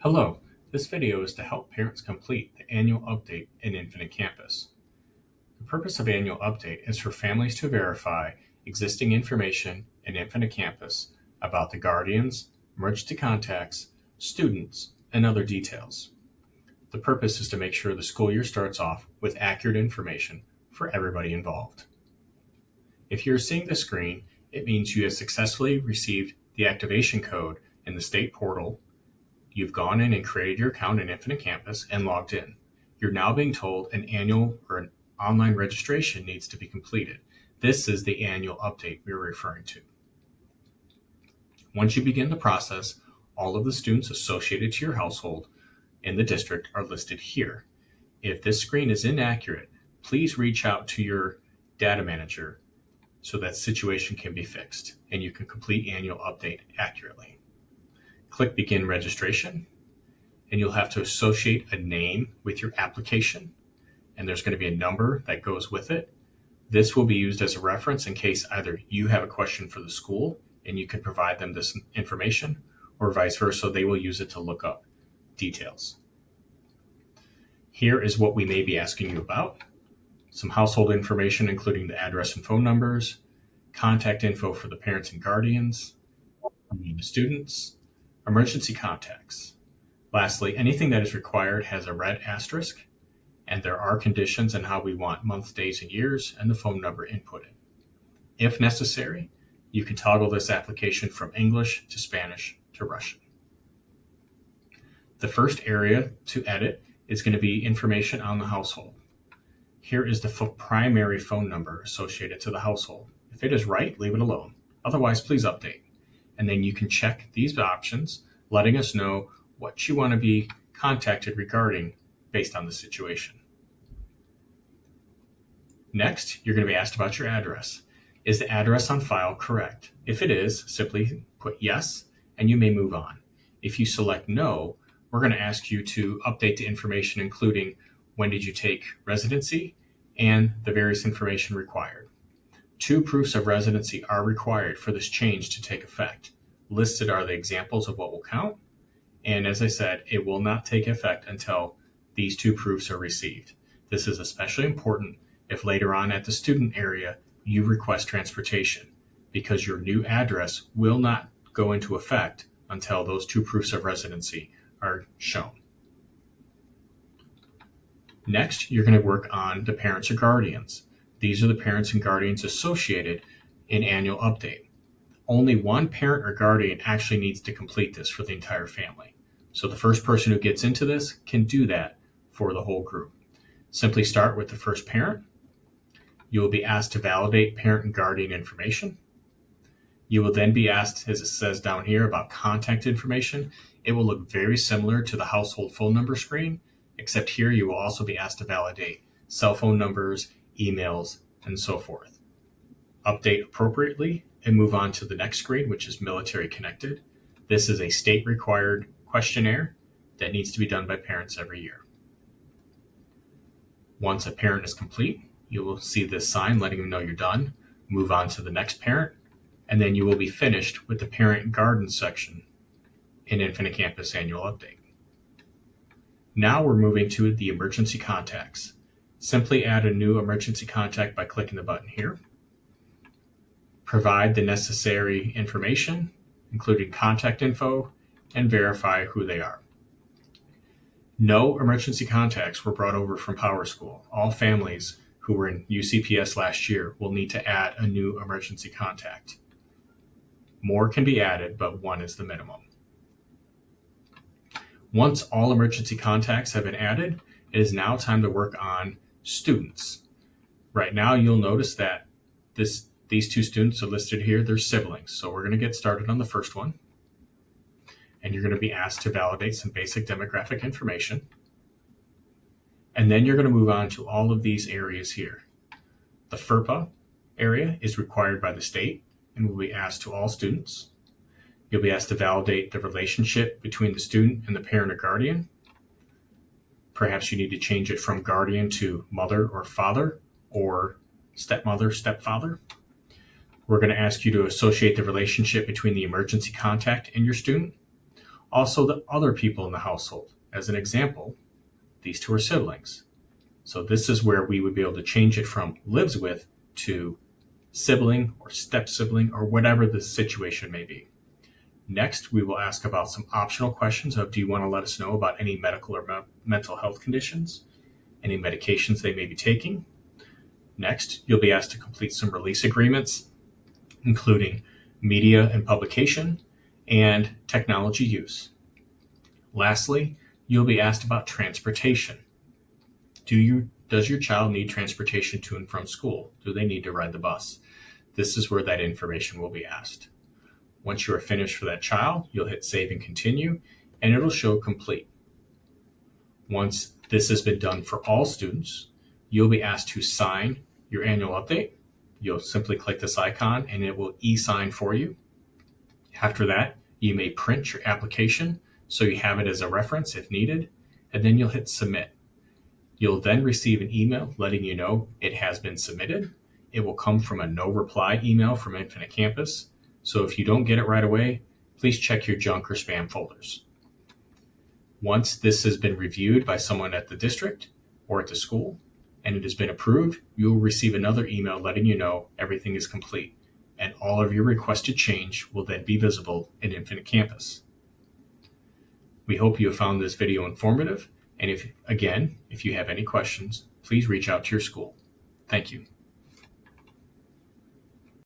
Hello, this video is to help parents complete the annual update in Infinite Campus. The purpose of annual update is for families to verify existing information in Infinite Campus about the guardians, emergency contacts, students, and other details. The purpose is to make sure the school year starts off with accurate information for everybody involved. If you're seeing the screen, it means you have successfully received the activation code in the state portal. You've gone in and created your account in Infinite Campus and logged in. You're now being told an annual or an online registration needs to be completed. This is the annual update we're referring to. Once you begin the process, all of the students associated to your household in the district are listed here. If this screen is inaccurate, please reach out to your data manager so that situation can be fixed and you can complete annual update accurately. Click Begin Registration, and you'll have to associate a name with your application, and there's going to be a number that goes with it. This will be used as a reference in case either you have a question for the school and you can provide them this information, or vice versa, they will use it to look up details. Here is what we may be asking you about. Some household information, including the address and phone numbers, contact info for the parents and guardians, the students, emergency contacts. Lastly, anything that is required has a red asterisk, and there are conditions on how we want months, days, and years, and the phone number inputted. If necessary, you can toggle this application from English to Spanish to Russian. The first area to edit is going to be information on the household. Here is the primary phone number associated to the household. If it is right, leave it alone. Otherwise, please update. And then you can check these options, letting us know what you want to be contacted regarding based on the situation. Next, you're going to be asked about your address. Is the address on file correct? If it is, simply put yes, and you may move on. If you select no, we're going to ask you to update the information, including when did you take residency and the various information required. 2 proofs of residency are required for this change to take effect. Listed are the examples of what will count, and as I said, it will not take effect until these 2 proofs are received. This is especially important if later on at the student area you request transportation, because your new address will not go into effect until those 2 proofs of residency are shown. Next, you're going to work on the parents or guardians. These are the parents and guardians associated in annual update. Only one parent or guardian actually needs to complete this for the entire family. So the first person who gets into this can do that for the whole group. Simply start with the first parent. You will be asked to validate parent and guardian information. You will then be asked, as it says down here, about contact information. It will look very similar to the household phone number screen, except here you will also be asked to validate cell phone numbers, emails, and so forth. Update appropriately and move on to the next screen, which is military connected. This is a state required questionnaire that needs to be done by parents every year. Once a parent is complete, you will see this sign letting them know you're done. Move on to the next parent, and then you will be finished with the parent and guardian section in Infinite Campus Annual Update. Now we're moving to the emergency contacts. Simply add a new emergency contact by clicking the button here. Provide the necessary information, including contact info, and verify who they are. No emergency contacts were brought over from PowerSchool. All families who were in UCPS last year will need to add a new emergency contact. More can be added, but 1 is the minimum. Once all emergency contacts have been added, it is now time to work on students. Right now, you'll notice that these 2 students are listed here. They're siblings. So we're going to get started on the first one. And you're going to be asked to validate some basic demographic information. And then you're going to move on to all of these areas here. The FERPA area is required by the state and will be asked to all students. You'll be asked to validate the relationship between the student and the parent or guardian. Perhaps you need to change it from guardian to mother or father, or stepmother, stepfather. We're going to ask you to associate the relationship between the emergency contact and your student. Also, the other people in the household. As an example, these two are siblings. So this is where we would be able to change it from lives with to sibling or step sibling or whatever the situation may be. Next, we will ask about some optional questions of, do you want to let us know about any medical or mental health conditions, any medications they may be taking? Next, you'll be asked to complete some release agreements, including media and publication and technology use. Lastly, you'll be asked about transportation. Does your child need transportation to and from school? Do they need to ride the bus? This is where that information will be asked. Once you are finished for that child, you'll hit save and continue, and it'll show complete. Once this has been done for all students, you'll be asked to sign your annual update. You'll simply click this icon and it will e-sign for you. After that, you may print your application so you have it as a reference if needed, and then you'll hit submit. You'll then receive an email letting you know it has been submitted. It will come from a no reply email from Infinite Campus. So if you don't get it right away, please check your junk or spam folders. Once this has been reviewed by someone at the district or at the school and it has been approved, you will receive another email letting you know everything is complete, and all of your requested change will then be visible in Infinite Campus. We hope you have found this video informative, and if you have any questions, please reach out to your school. Thank you.